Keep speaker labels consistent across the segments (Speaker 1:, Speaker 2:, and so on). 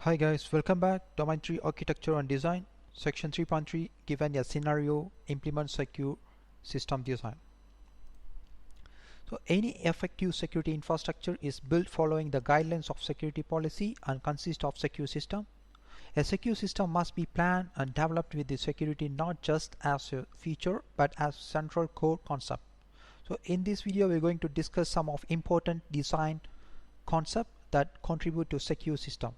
Speaker 1: Hi guys, welcome back. Domain-3 Architecture and Design, Section 3.3, given a scenario, implement secure system design. So any effective security infrastructure is built following the guidelines of security policy and consists of secure system. A secure system must be planned and developed with the security not just as a feature but as central core concept. So in this video we're going to discuss some of important design concepts that contribute to secure system.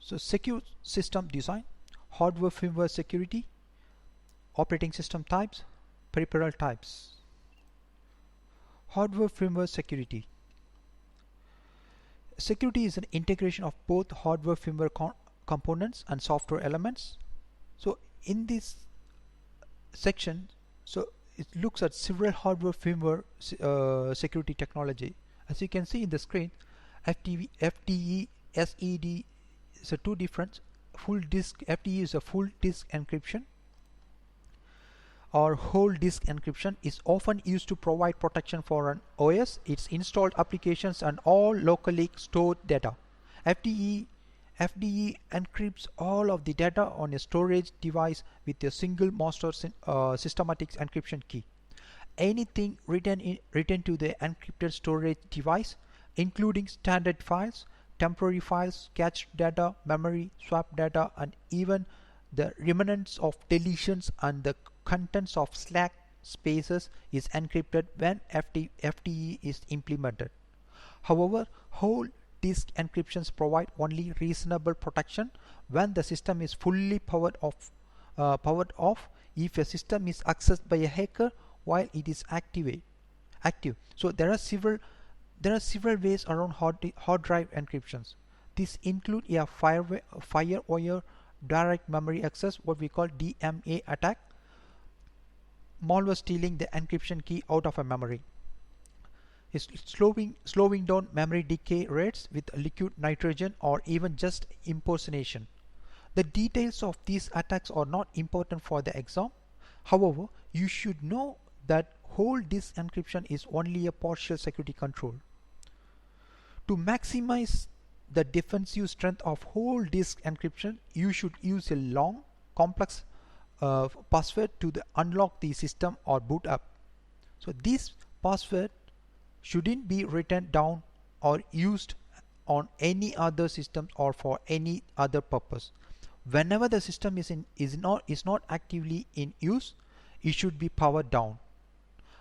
Speaker 1: So secure system design, hardware firmware security, operating system types, peripheral types. Hardware firmware security. Security is an integration of both hardware firmware components and software elements. So in this section, it looks at several hardware firmware security technology. As you can see in the screen, FDE, SED, so two different. Full disk FDE is a full disk encryption, or whole disk encryption is often used to provide protection for an OS, its installed applications and all locally stored data. FDE encrypts all of the data on a storage device with a single master systematic encryption key. Anything written to the encrypted storage device, including standard files, temporary files, cached data, memory, swap data, and even the remnants of deletions and the contents of slack spaces is encrypted when FDE is implemented. However, whole disk encryptions provide only reasonable protection when the system is fully powered off. If a system is accessed by a hacker while it is active. So there are several ways around hard drive encryptions. These include a firewire direct memory access, what we call DMA attack, malware stealing the encryption key out of a memory, is slowing down memory decay rates with liquid nitrogen, or even just impersonation. The details of these attacks are not important for the exam. However, you should know that whole disk encryption is only a partial security control. To maximize the defensive strength of whole disk encryption, you should use a long, complex password to unlock the system or boot up. So this password shouldn't be written down or used on any other system or for any other purpose. Whenever the system is not actively in use, it should be powered down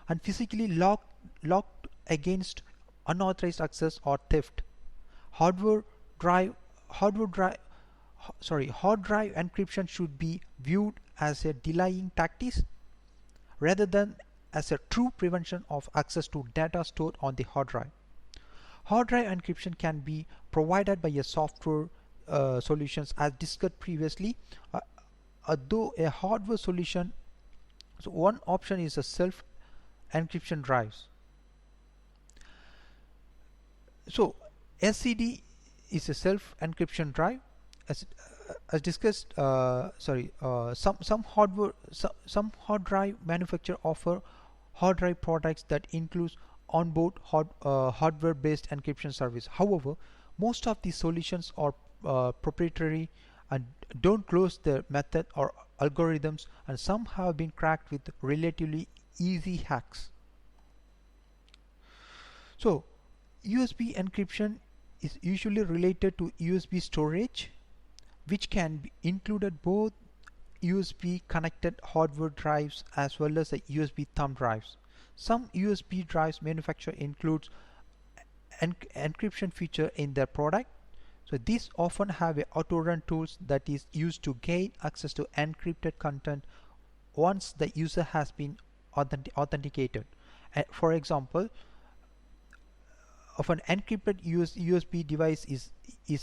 Speaker 1: and physically locked against unauthorized access or theft. Hard drive encryption should be viewed as a delaying tactic rather than as a true prevention of access to data stored on the hard drive. Hard drive encryption can be provided by a software solutions as discussed previously, though a hardware solution. So one option is a self encryption drives. So SED is a self encryption drive. As discussed, some hard drive manufacturers offer hard drive products that includes onboard hardware based encryption service. However, most of these solutions are proprietary and don't close their method or algorithms, and some have been cracked with relatively easy hacks. So USB encryption is usually related to USB storage, which can be included both USB connected hardware drives as well as the USB thumb drives. Some USB drives manufacturer includes encryption feature in their product. So these often have a auto-run tools that is used to gain access to encrypted content once the user has been authenticated. For example, of an encrypted USB device is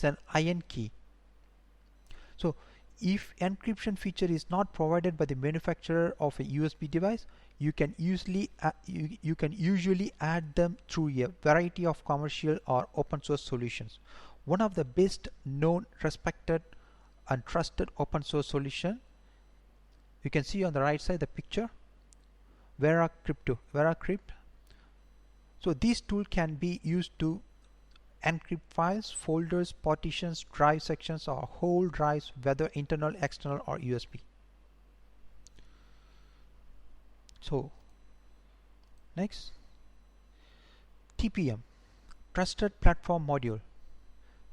Speaker 1: an iron key. So if encryption feature is not provided by the manufacturer of a USB device, you can usually add them through a variety of commercial or open source solutions. One of the best known, respected and trusted open source solution, you can see on the right side the picture, VeraCrypt. So this tool can be used to encrypt files, folders, partitions, drive sections, or whole drives, whether internal, external, or USB. So next, TPM, Trusted Platform Module,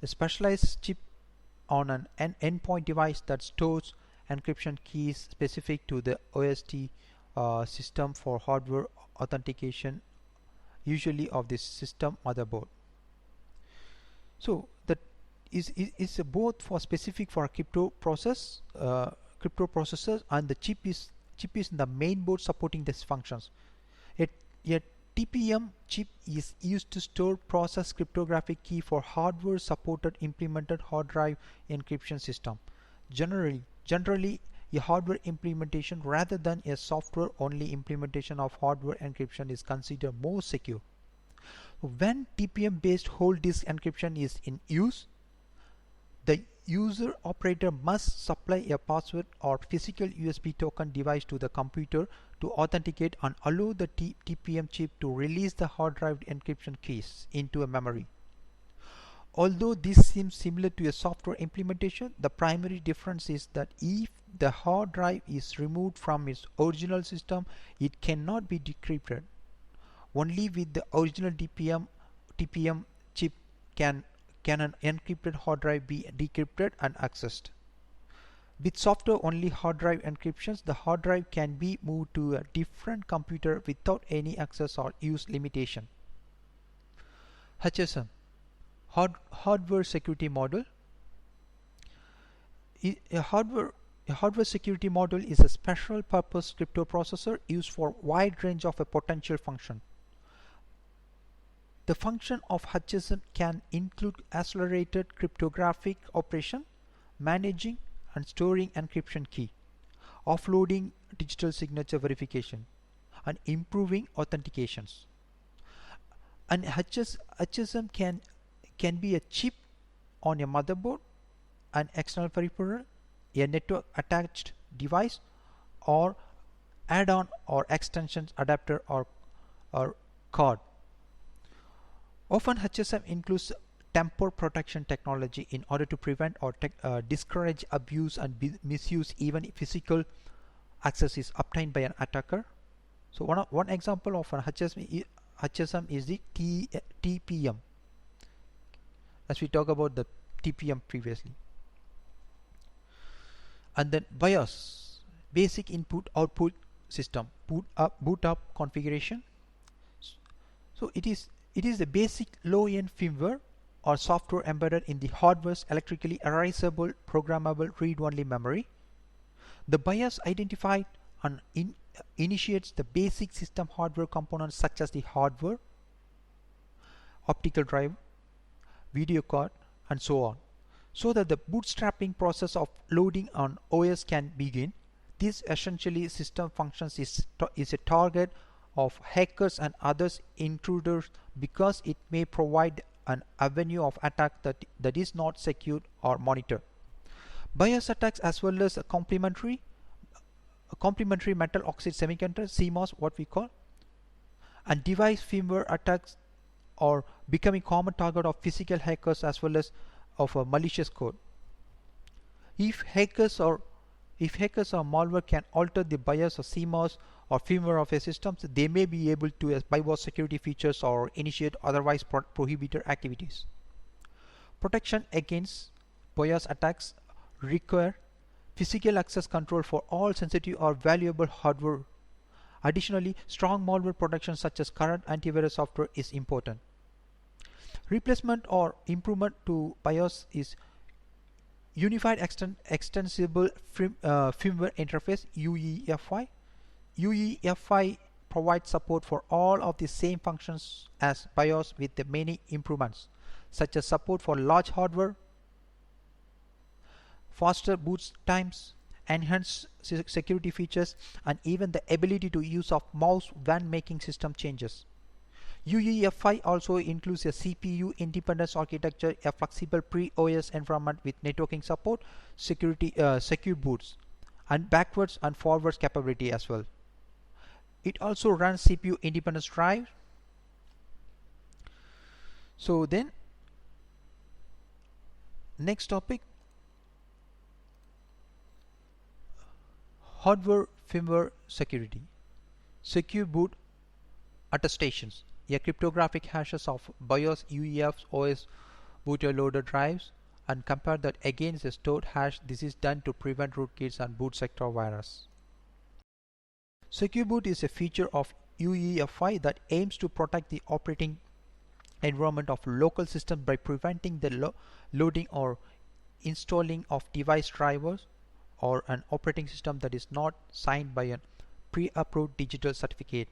Speaker 1: a specialized chip on an endpoint device that stores encryption keys specific to the OST system for hardware authentication, usually of the system motherboard. So that is both for specific for crypto processors, and the chip is the main board supporting these functions. A TPM chip is used to store process cryptographic key for hardware supported implemented hard drive encryption system. Generally a hardware implementation rather than a software only implementation of hardware encryption is considered more secure. When TPM based whole disk encryption is in use, the user operator must supply a password or physical USB token device to the computer to authenticate and allow the TPM chip to release the hard drive encryption keys into a memory. Although this seems similar to a software implementation, the primary difference is that if the hard drive is removed from its original system, it cannot be decrypted. Only with the original TPM chip can an encrypted hard drive be decrypted and accessed. With software only hard drive encryptions, the hard drive can be moved to a different computer without any access or use limitation. HSM, Hardware Security Module. A hardware security module is a special purpose crypto processor used for wide range of a potential function. The function of HSM can include accelerated cryptographic operation, managing and storing encryption key, offloading digital signature verification, and improving authentications. And HSM can be a chip on a motherboard, an external peripheral, a network attached device, or add-on or extensions adapter or card. Often HSM includes tamper protection technology in order to prevent or discourage abuse and misuse even if physical access is obtained by an attacker. So one example of an HSM is the TPM, as we talked about the TPM previously. And then BIOS, basic input output system, boot up configuration. So it is the basic low-end firmware or software embedded in the hardware's electrically erasable programmable read-only memory. The BIOS identifies and initiates the basic system hardware components such as the hardware, optical drive, video card, and so on, so that the bootstrapping process of loading on OS can begin. This essentially system functions is a target of hackers and others intruders because it may provide an avenue of attack that is not secured or monitored. BIOS attacks as well as a complementary metal oxide semiconductor, CMOS what we call, and device firmware attacks are becoming common target of physical hackers as well as of a malicious code. If hackers or malware can alter the BIOS or CMOS or firmware of a system, so they may be able to bypass security features or initiate otherwise prohibited activities. Protection against BIOS attacks require physical access control for all sensitive or valuable hardware. Additionally, strong malware protection such as current antivirus software is important. Replacement or improvement to BIOS is Unified Extensible Firmware Interface, UEFI. UEFI provides support for all of the same functions as BIOS with the many improvements, such as support for large hardware, faster boot times, enhanced security features, and even the ability to use of mouse when making system changes. UEFI also includes a CPU independence architecture, a flexible pre-OS environment with networking support, secure boots, and backwards and forwards capability as well. It also runs CPU independence drive. So then Next topic, hardware firmware security. Secure boot attestations. A cryptographic hashes of BIOS, UEFI, OS bootloader drives and compare that against a stored hash. This is done to prevent rootkits and boot sector virus. Secure boot is a feature of UEFI that aims to protect the operating environment of local systems by preventing the loading or installing of device drivers or an operating system that is not signed by a pre-approved digital certificate.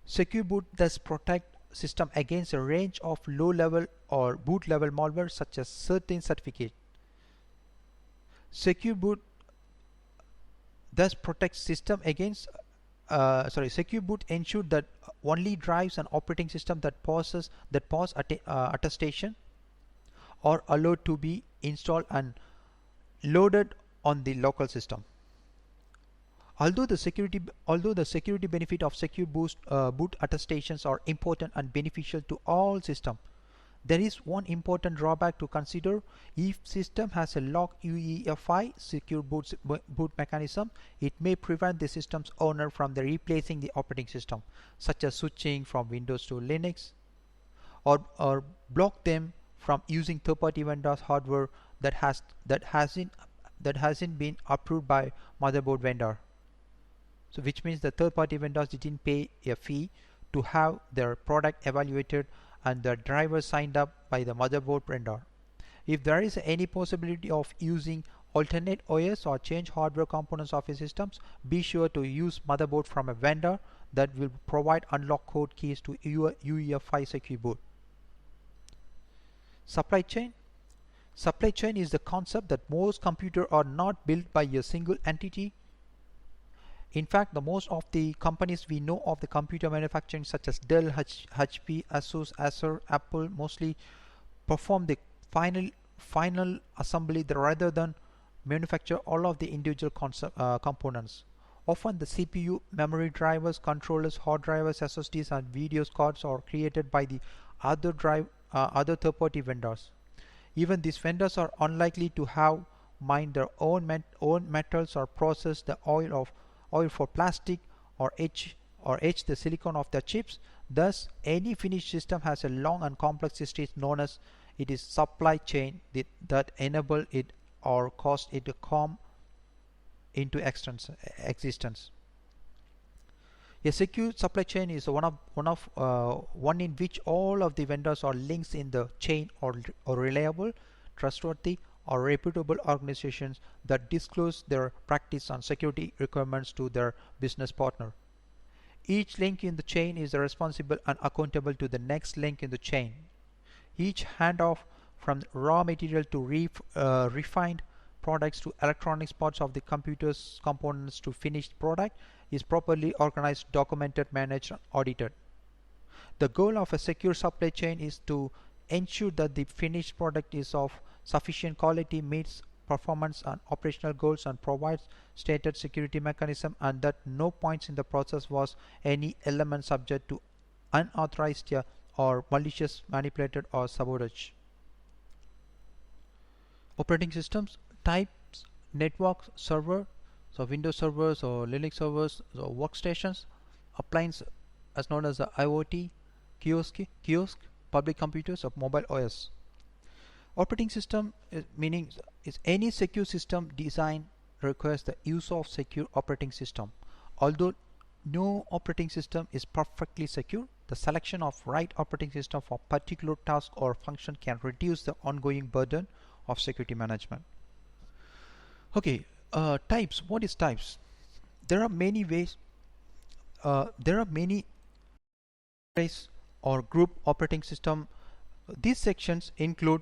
Speaker 1: Secure boot thus protect system against a range of low-level or boot-level malware such as certain certificate. Secure boot thus protects system against Secure boot ensure that only drives an operating system that pass attestation are allowed to be installed and loaded on the local system. Although the security benefit of secure boot attestations are important and beneficial to all systems, there is one important drawback to consider. If system has a locked UEFI secure boot mechanism, it may prevent the system's owner from replacing the operating system, such as switching from Windows to Linux, or block them from using third-party vendors hardware that hasn't been approved by motherboard vendor. So which means the third-party vendors didn't pay a fee to have their product evaluated and the driver signed up by the motherboard vendor. If there is any possibility of using alternate OS or change hardware components of your systems, be sure to use motherboard from a vendor that will provide unlock code keys to your UEFI secure boot. Supply chain. Supply chain is the concept that most computers are not built by a single entity. In fact, the most of the companies we know of the computer manufacturing such as Dell, HP, Asus, Acer, Apple mostly perform the final assembly rather than manufacture all of the individual components. Often the CPU, memory drivers, controllers, hard drivers, SSDs and video cards are created by the other third-party vendors. Even these vendors are unlikely to have mined their own metals or processed the oil for plastic or etch the silicon of the chips. Thus, any finished system has a long and complex history known as it is supply chain that enable it or cause it to come into existence. A secure supply chain is one in which all of the vendors or links in the chain are reliable, trustworthy, or reputable organizations that disclose their practice and security requirements to their business partner. Each link in the chain is responsible and accountable to the next link in the chain. Each handoff from raw material to refined products to electronics parts of the computer's components to finished product is properly organized, documented, managed, and audited. The goal of a secure supply chain is to ensure that the finished product is of sufficient quality, meets performance and operational goals, and provides stated security mechanism, and that no points in the process was any element subject to unauthorized or malicious manipulated or sabotage. Operating systems types: network server, so Windows servers or Linux servers, so workstations, appliance as known as the IoT, kiosk, public computers or mobile OS. Operating system is any secure system design requires the use of secure operating system. Although no operating system is perfectly secure, the selection of right operating system for particular task or function can reduce the ongoing burden of security management. Okay, types. What is types? There are many ways. There are many ways or group operating system. These sections include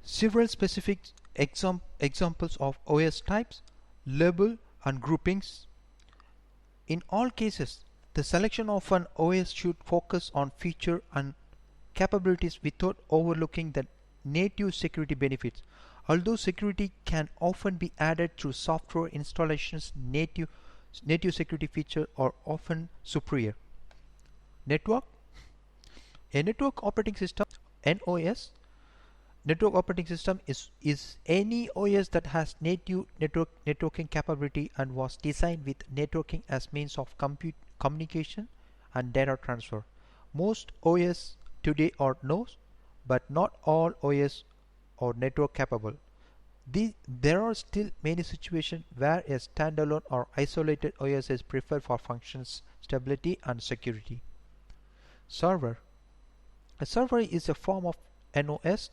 Speaker 1: several specific examples of OS types, label and groupings. In all cases, the selection of an OS should focus on feature and capabilities without overlooking the native security benefits. Although security can often be added through software installations, native security features are often superior. Network. A network operating system, NOS, Network operating system is any OS that has native networking capability and was designed with networking as means of communication and data transfer. Most OS today are NOS, but not all OS are network capable. There are still many situations where a standalone or isolated OS is preferred for functions, stability, and security. Server. A server is a form of NOS.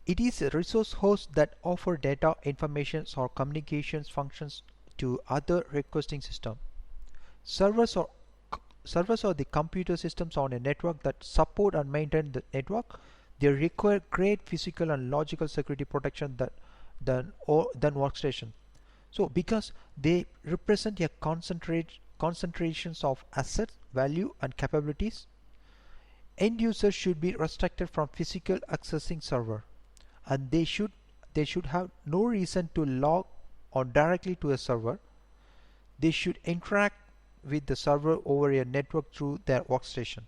Speaker 1: It is a resource host that offers data, information, or communications functions to other requesting systems. Servers are the computer systems on a network that support and maintain the network. They require great physical and logical security protection than workstation. So because they represent a concentrations of assets, value, and capabilities, end users should be restricted from physical accessing server, and they should have no reason to log on directly to a server. They should interact with the server over a network through their workstation.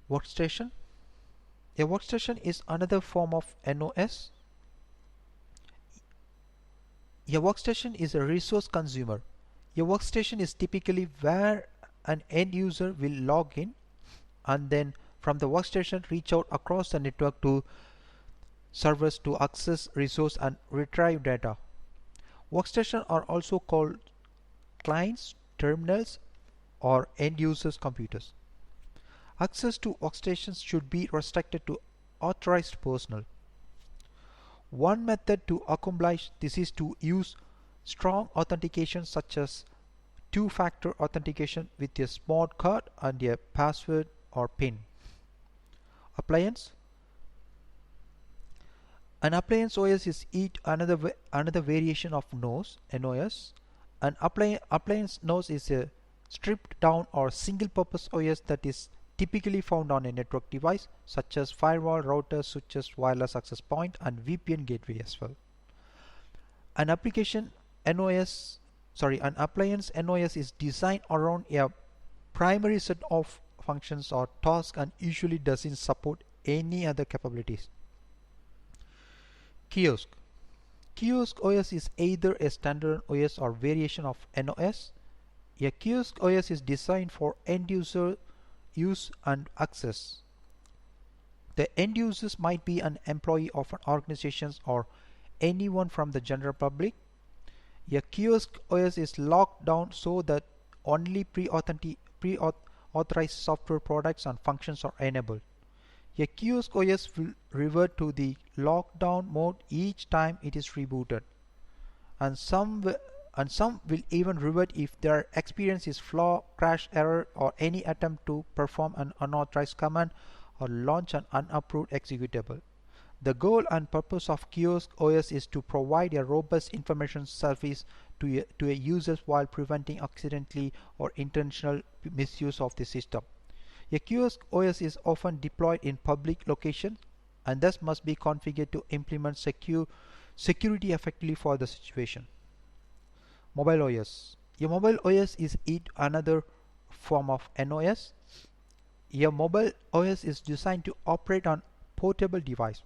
Speaker 1: Workstation. A workstation is another form of NOS. A workstation is a resource consumer. A workstation is typically where an end user will log in and then from the workstation reach out across the network to servers to access resource and retrieve data. Workstations are also called clients, terminals, or end users' computers. Access to workstations should be restricted to authorized personnel. One method to accomplish this is to use strong authentication such as two-factor authentication with a smart card and a password or PIN. Appliance. An appliance OS is another variation of NOS. An appliance NOS is a stripped down or single purpose OS that is typically found on a network device such as firewall, routers, switches, wireless access point, and VPN gateway as well. An appliance NOS is designed around a primary set of functions or tasks and usually doesn't support any other capabilities. Kiosk. Kiosk OS is either a standard OS or variation of NOS. A Kiosk OS is designed for end user use and access. The end users might be an employee of an organization or anyone from the general public. A Kiosk OS is locked down so that only pre-authorized software products and functions are enabled. A Kiosk OS will revert to the lockdown mode each time it is rebooted, and some will even revert if their experience is flaw, crash, error, or any attempt to perform an unauthorized command or launch an unapproved executable. The goal and purpose of Kiosk OS is to provide a robust information service to a user while preventing accidentally or intentional misuse of the system. A Kiosk OS is often deployed in public locations and thus must be configured to implement security effectively for the situation. Mobile OS. A mobile OS is another form of NOS. A mobile OS is designed to operate on portable device.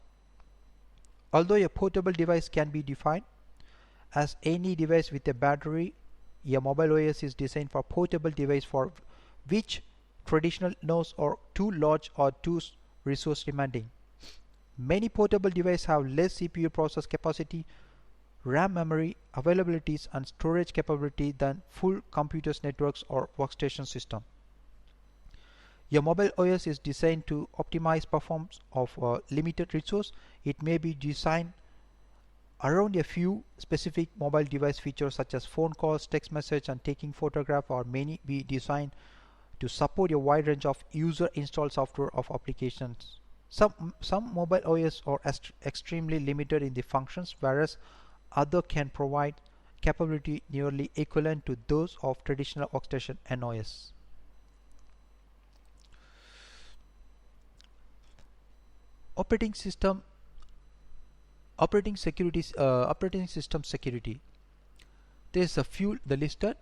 Speaker 1: Although a portable device can be defined as any device with a battery, a mobile OS is designed for portable device for which traditional NOS are too large or too resource demanding. Many portable devices have less CPU process capacity, RAM memory availabilities, and storage capability than full computers, networks, or workstation system. A mobile OS is designed to optimize performance of limited resource. It may be designed around a few specific mobile device features such as phone calls, text message, and taking photograph, or may be designed to support a wide range of user-installed software of applications. Some mobile OS are extremely limited in the functions, whereas other can provide capability nearly equivalent to those of traditional workstation NOS. Operating system security. There is a few listed.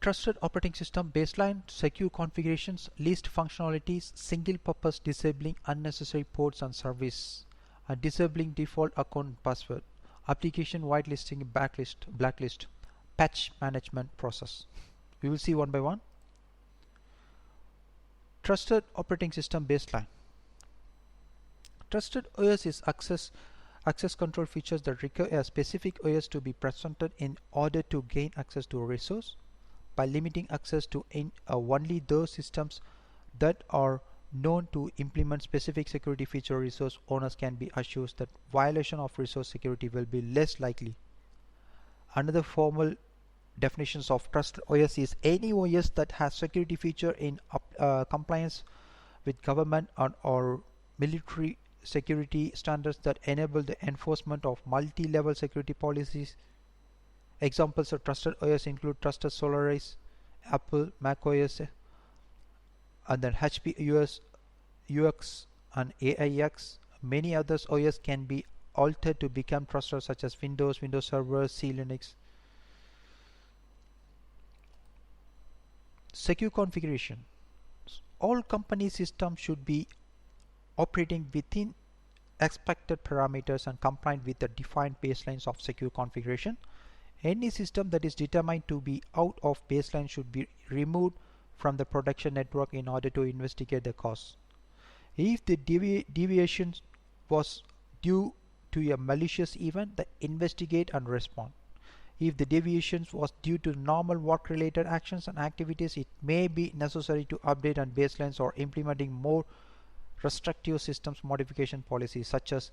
Speaker 1: trusted operating system baseline, secure configurations, least functionalities, single purpose, disabling unnecessary ports and service, disabling default account password, application whitelisting, blacklist, patch management process. We will see one by one. Trusted operating system baseline. Trusted OS is access control features that require a specific OS to be presented in order to gain access to a resource. By limiting access to only those systems that are known to implement specific security feature, resource owners can be assured that violation of resource security will be less likely. Another formal definitions of trusted OS is any OS that has security feature in compliance with government or military security standards that enable the enforcement of multi-level security policies. Examples of trusted OS include Trusted Solaris, Apple, macOS, and then HP UX and AIX. Many others OS can be altered to become trusted, such as Windows, Windows Server, C Linux. Secure configuration. All company systems should be operating within expected parameters and compliant with the defined baselines of secure configuration. Any system that is determined to be out of baseline should be removed from the production network in order to investigate the cause. If the deviation was due to a malicious event, investigate and respond. If the deviation was due to normal work-related actions and activities, it may be necessary to update on baselines or implementing more restrictive systems modification policies, such as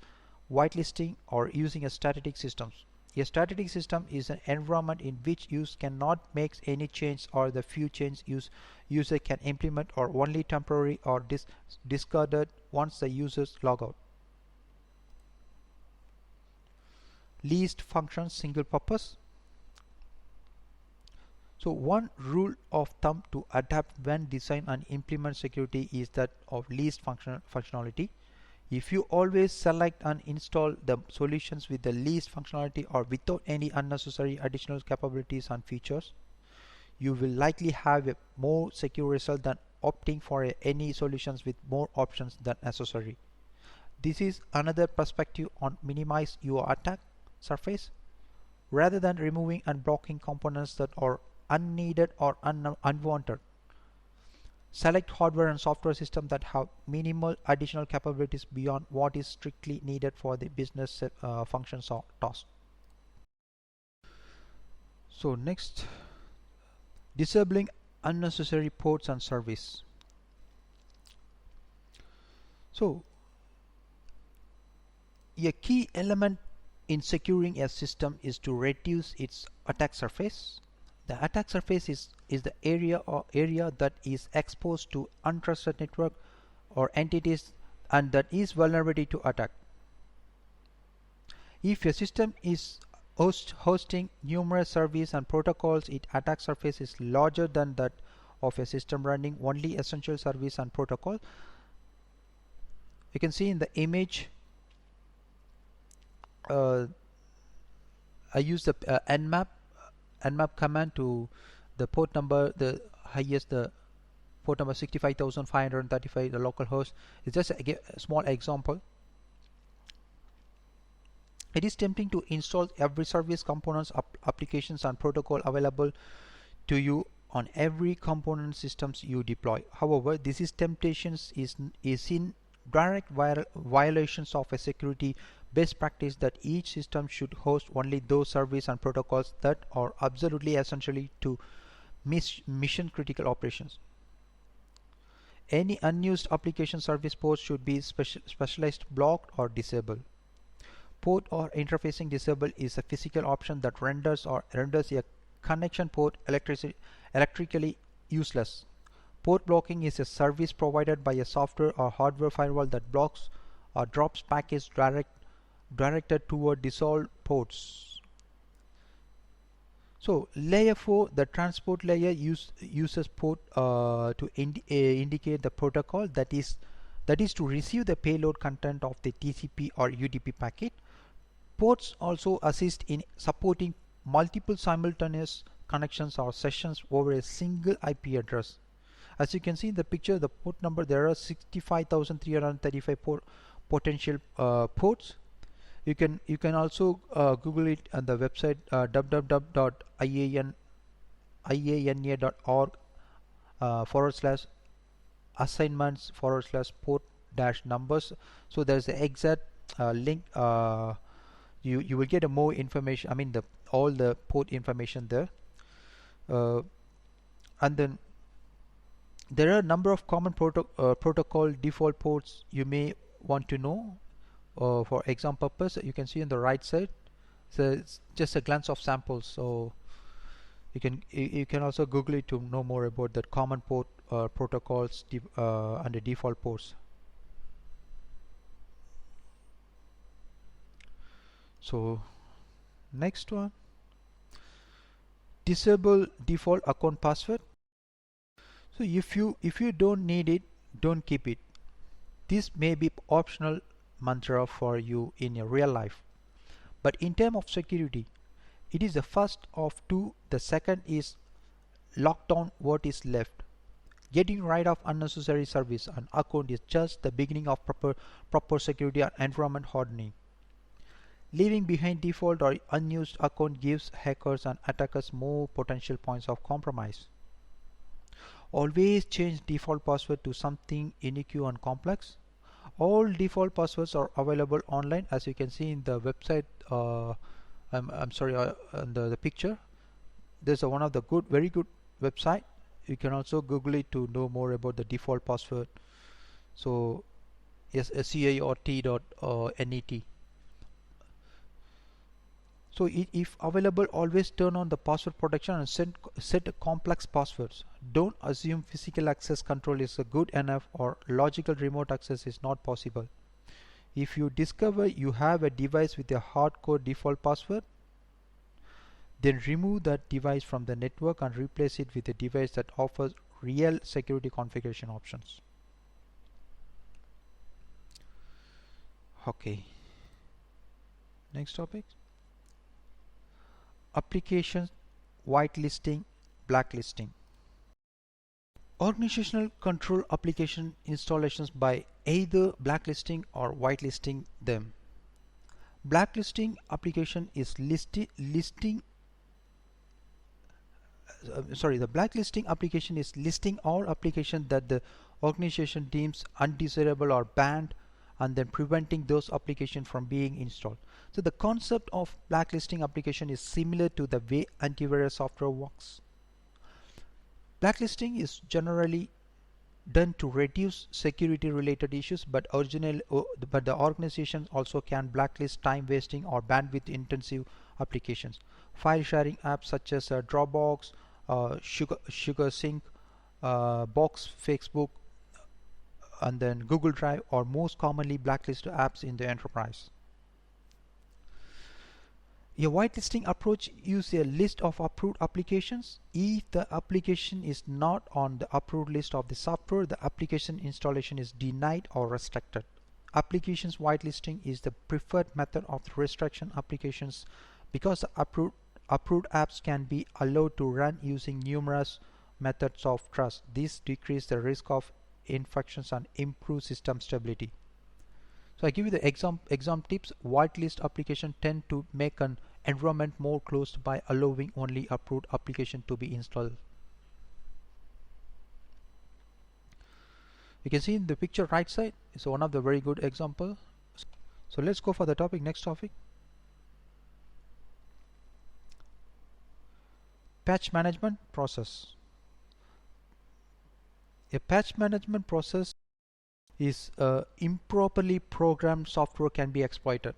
Speaker 1: whitelisting or using a static systems. A static system is an environment in which user cannot make any change, or the few changes user can implement are only temporary or discarded once the users log out. Least function, single purpose. So one rule of thumb to adapt when design and implement security is that of least functionality. If you always select and install the solutions with the least functionality or without any unnecessary additional capabilities and features, you will likely have a more secure result than opting for any solutions with more options than necessary. This is another perspective on minimize your attack surface. Rather than removing and blocking components that are unneeded or unwanted, select hardware and software systems that have minimal additional capabilities beyond what is strictly needed for the business functions or tasks. So next, disabling unnecessary ports and service. So a key element in securing a system is to reduce its attack surface. The attack surface is the area that is exposed to untrusted network or entities and that is vulnerable to attack. If a system is hosting numerous services and protocols, its attack surface is larger than that of a system running only essential service and protocol. You can see in the image, I use the nmap command to the port number, the port number 65,535, the local host. It's just a small example. It is tempting to install every service, components, applications and protocol available to you on every component systems you deploy. However, this is temptations is in direct violations of a security best practice that each system should host only those services and protocols that are absolutely essential to mission critical operations. Any unused application service ports should be specialized blocked or disabled. Port or interfacing disable is a physical option that renders a connection port electrically useless. Port blocking is a service provided by a software or hardware firewall that blocks or drops packets directed toward dissolved ports. So layer 4, the transport layer, uses port to indicate the protocol that is to receive the payload content of the TCP or UDP packet. Ports also assist in supporting multiple simultaneous connections or sessions over a single IP address. As you can see in the picture, the port number, there are 65,335 potential ports. You can also Google it on the website www.iana.org /assignments/port-numbers. So there's the exact link. You will get a more information, I mean all the port information there. And then there are a number of common protocol default ports you may want to know. For exam purpose, you can see on the right side, so it's just a glance of samples, so you can also Google it to know more about that common port protocols and the default ports. So next one, disable default account password. So if you don't need it, don't keep it. This may be optional mantra for you in your real life, but in terms of security, it is the first of two. The second is lock down what is left. Getting rid of unnecessary service and account is just the beginning of proper security and environment hardening. Leaving behind default or unused account gives hackers and attackers more potential points of compromise. Always change default password to something unique and complex. All default passwords are available online, as you can see in the website. I'm sorry, the picture. There's one of the very good website. You can also Google it to know more about the default password. So yes, CIOT.net. So if available, always turn on the password protection and set complex passwords. Don't assume physical access control is good enough or logical remote access is not possible. If you discover you have a device with a hardcore default password, then remove that device from the network and replace it with a device that offers real security configuration options. Okay. Next topic. Applications, whitelisting, blacklisting. Organizational control application installations by either blacklisting or whitelisting them. Blacklisting application is the blacklisting application is listing all applications that the organization deems undesirable or banned, and then preventing those applications from being installed. So the concept of blacklisting application is similar to the way antivirus software works. Blacklisting is generally done to reduce security related issues, but the organization also can blacklist time wasting or bandwidth intensive applications. File sharing apps such as Dropbox, SugarSync, Box, Facebook, and then Google Drive are most commonly blacklisted apps in the enterprise. A whitelisting approach uses a list of approved applications. If the application is not on the approved list of the software, the application installation is denied or restricted. Applications whitelisting is the preferred method of restriction applications because the approved apps can be allowed to run using numerous methods of trust. This decreases the risk of infections and improve system stability. So I give you the exam tips. Whitelist application tend to make an environment more closed by allowing only approved application to be installed. You can see in the picture right side is one of the very good example. So let's go for the topic. Next topic. Patch management process. A patch management process is improperly programmed software can be exploited.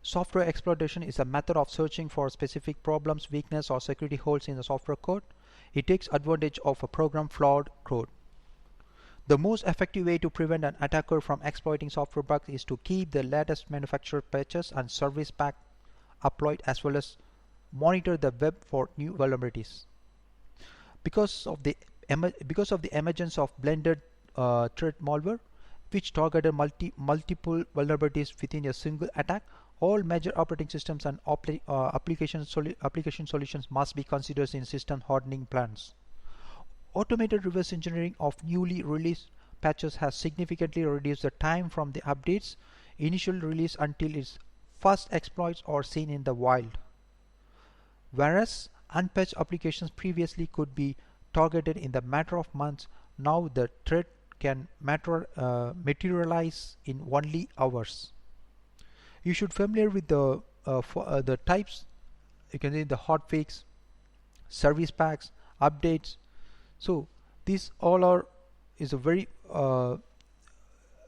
Speaker 1: Software exploitation is a method of searching for specific problems, weakness, or security holes in the software code. It takes advantage of a program flawed code. The most effective way to prevent an attacker from exploiting software bugs is to keep the latest manufacturer patches and service pack uploaded, as well as monitor the web for new vulnerabilities. Because of the emergence of blended threat malware, which targeted multiple vulnerabilities within a single attack, All major operating systems and application solutions must be considered in system hardening plans. Automated reverse engineering of newly released patches has significantly reduced the time from the update's initial release until its first exploits are seen in the wild. Whereas unpatched applications previously could be targeted in the matter of months, now the threat can materialize in only hours. You should familiar with the types. You can see the hotfix, service packs, updates. So these all are is a very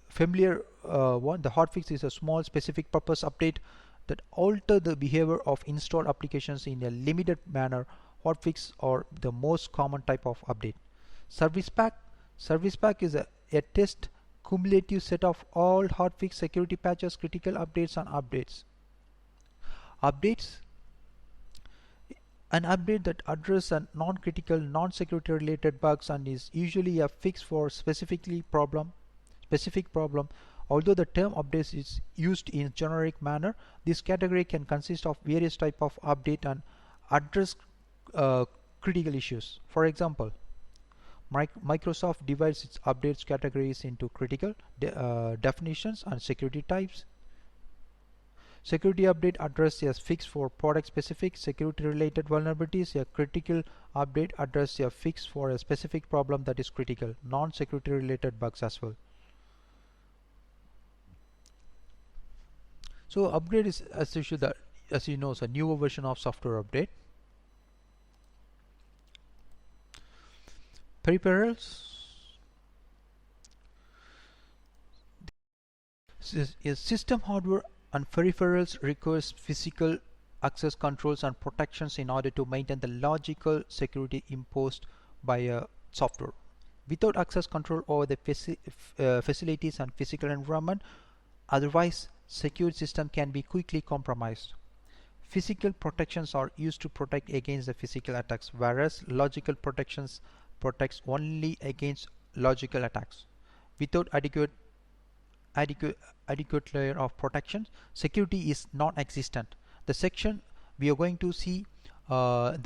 Speaker 1: familiar one. The hotfix is a small specific purpose update that alter the behavior of installed applications in a limited manner. Hotfix are the most common type of update. Service pack is a test cumulative set of all hotfix security patches, critical updates and updates. An update that addresses a non-critical, non-security related bugs and is usually a fix for specific problem. Although the term updates is used in generic manner, this category can consist of various type of update and address critical issues. For example, Microsoft divides its updates categories into critical definitions and security types. Security update addresses a fix for product specific security related vulnerabilities. A critical update addresses a fix for a specific problem that is critical, non-security related bugs as well. So upgrade is as you know, a newer version of software update. Peripherals is system hardware and peripherals requires physical access controls and protections in order to maintain the logical security imposed by a software. Without access control over the facilities and physical environment, otherwise secure system can be quickly compromised. Physical protections are used to protect against the physical attacks, whereas logical protections protects only against logical attacks. Without adequate layer of protection, security is non-existent. The section we are going to see the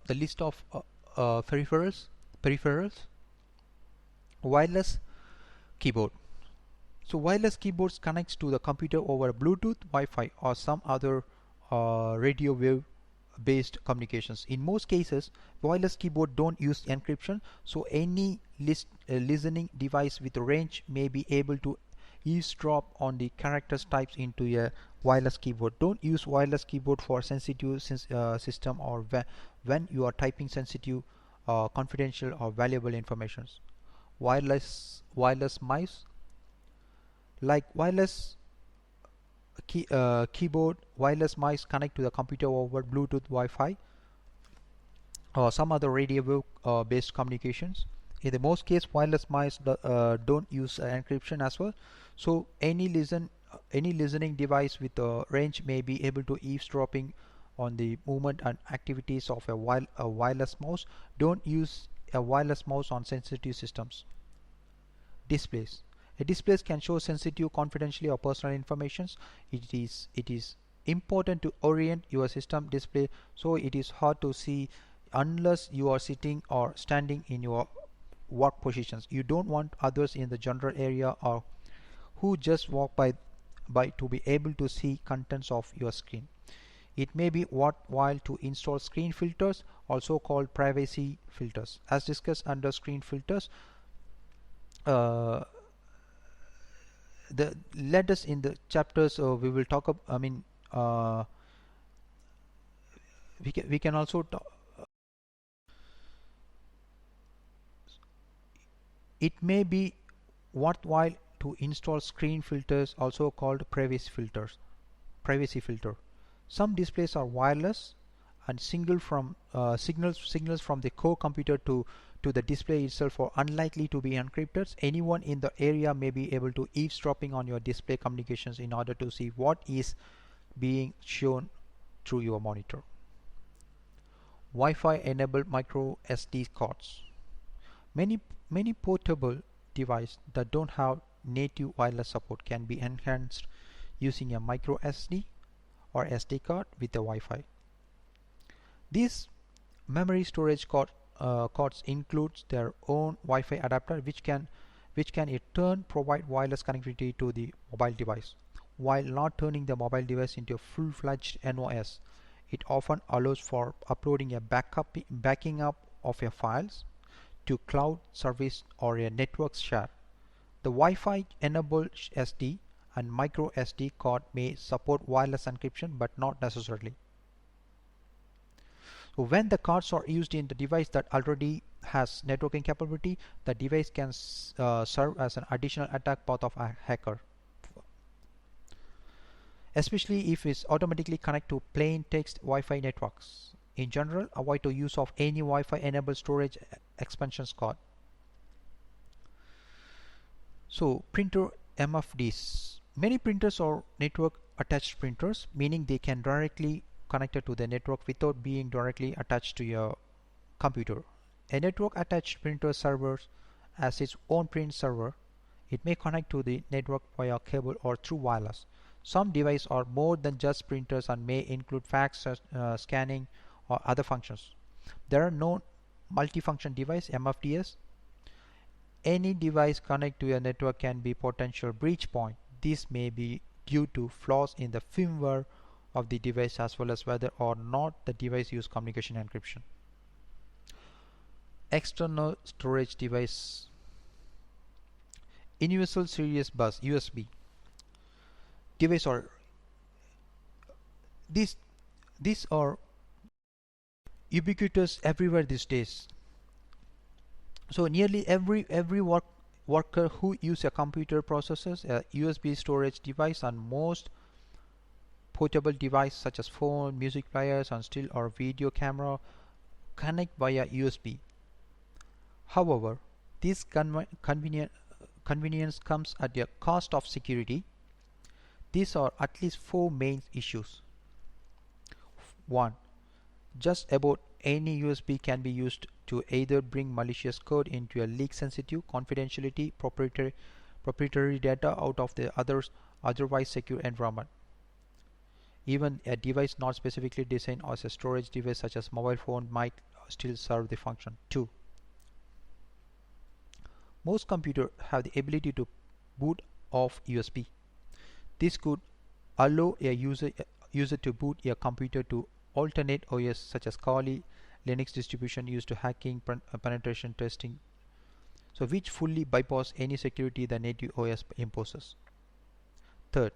Speaker 1: list of peripherals. Wireless keyboard. So wireless keyboards connects to the computer over Bluetooth, Wi-Fi or some other radio wave based communications. In most cases, wireless keyboard don't use encryption, so any listening device with range may be able to eavesdrop on the characters types into a wireless keyboard. Don't use wireless keyboard for sensitive system or when you are typing sensitive, confidential or valuable information. Wireless mice, like wireless keyboard, wireless mice connect to the computer over Bluetooth, Wi-Fi or some other radio based communications. In the most case, wireless mice don't use encryption as well, so any listening device with a range may be able to eavesdropping on the movement and activities of a wireless mouse. Don't use a wireless mouse on sensitive systems. Displays. A display can show sensitive, confidential or personal information. It is important to orient your system display so it is hard to see unless you are sitting or standing in your work positions. You don't want others in the general area or who just walk by to be able to see contents of your screen. It may be worthwhile to install screen filters, also called privacy filters. As discussed under screen filters, let us in the chapters we will talk about, we can also talk. It may be worthwhile to install screen filters, also called privacy filter. Some displays are wireless and signals from the core computer to the display itself are unlikely to be encrypted. Anyone in the area may be able to eavesdropping on your display communications in order to see what is being shown through your monitor. Wi-Fi enabled MicroSD cards. Many portable devices that don't have native wireless support can be enhanced using a MicroSD or SD card with a Wi-Fi. These memory storage cards includes their own Wi-Fi adapter, which can in turn provide wireless connectivity to the mobile device. While not turning the mobile device into a full-fledged NOS, it often allows for uploading a backing up of your files to cloud service or a network share. The Wi-Fi enabled SD and micro SD card may support wireless encryption, but not necessarily. So when the cards are used in the device that already has networking capability, the device can serve as an additional attack path of a hacker, especially if it's automatically connect to plain text Wi-Fi networks. In general, avoid the use of any Wi-Fi enabled storage expansions card. So printer MFDs. Many printers are network attached printers, meaning they can directly connect to the network without being directly attached to your computer. A network attached printer serves as its own print server. It may connect to the network via cable or through wireless. Some devices are more than just printers and may include fax, scanning, or other functions. There are no multifunction device MFDs. Any device connected to a network can be potential breach point. This may be due to flaws in the firmware of the device as well as whether or not the device uses communication encryption. External storage device. Universal Serial Bus USB device are these are ubiquitous everywhere these days. So nearly every worker who use a computer possesses a USB storage device, and most portable devices such as phone, music players, and still or video camera connect via USB. However, this convenience comes at the cost of security. These are at least 4 main issues. 1. Just about any USB can be used to either bring malicious code into a leak sensitive, confidentiality, proprietary data out of the otherwise secure environment. Even a device not specifically designed as a storage device such as mobile phone might still serve the function. 2. Most computers have the ability to boot off USB. This could allow a user to boot a computer to alternate OS such as Kali, Linux distribution used to hacking, penetration testing, so which fully bypass any security the native OS imposes. Third,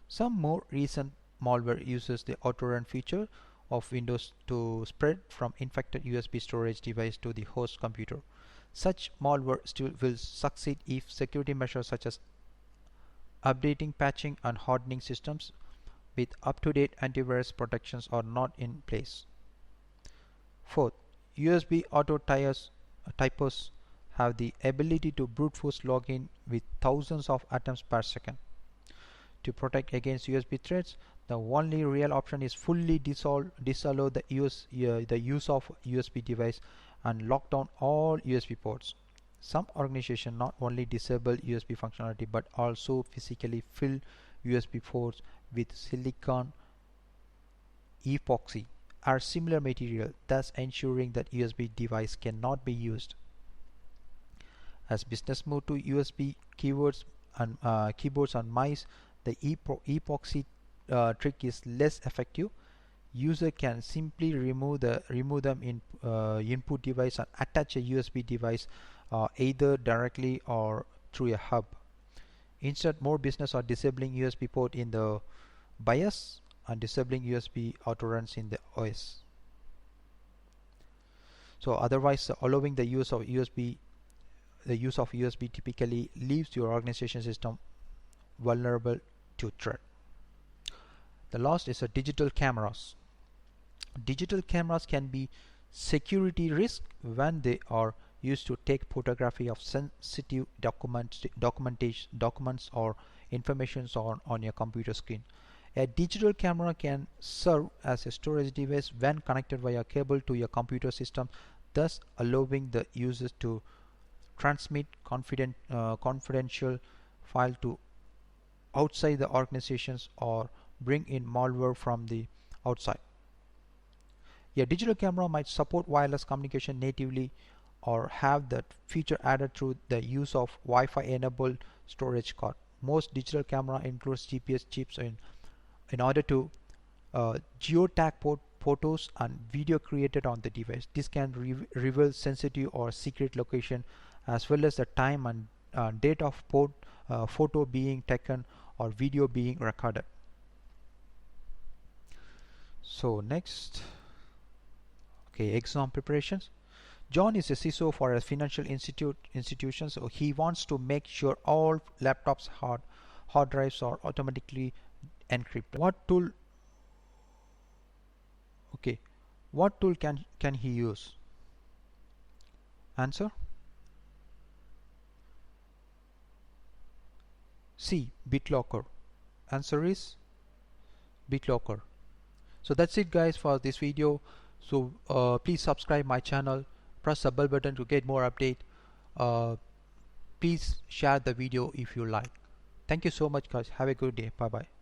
Speaker 1: some more recent malware uses the autorun feature of Windows to spread from infected USB storage device to the host computer. Such malware still will succeed if security measures such as updating, patching, and hardening systems with up-to-date antivirus protections are not in place. Fourth, USB auto typers have the ability to brute force login with thousands of attempts per second. To protect against USB threats, the only real option is fully disallow the use of USB device and lock down all USB ports. Some organizations not only disable USB functionality but also physically fill USB ports with silicon epoxy or similar material, thus ensuring that USB device cannot be used. As business move to USB keyboards and mice, the epoxy trick is less effective. User can simply remove them in input device and attach a USB device either directly or through a hub. Instead, more business are disabling USB port in the BIOS and disabling USB autoruns in the OS. So otherwise, allowing the use of USB typically leaves your organization system vulnerable to threat. The last is digital cameras. Digital cameras can be security risk when they are used to take photography of sensitive documents or information on your computer screen. A digital camera can serve as a storage device when connected via cable to your computer system, thus allowing the users to transmit confidential file to outside the organizations or bring in malware from the outside. A digital camera might support wireless communication natively or have that feature added through the use of Wi-Fi enabled storage card. Most digital camera includes GPS chips in order to geotag photos and video created on the device. This can reveal sensitive or secret location as well as the time and date of photo being taken or video being recorded. So next, okay, exam preparations. John is a CISO for a financial institution, so he wants to make sure all laptops hard drives are automatically encrypted. What tool can he use? Answer: C. BitLocker. Answer is BitLocker. So that's it guys for this video. So please subscribe my channel, press the bell button to get more update. Please share the video if you like. Thank you so much guys. Have a good day. Bye bye.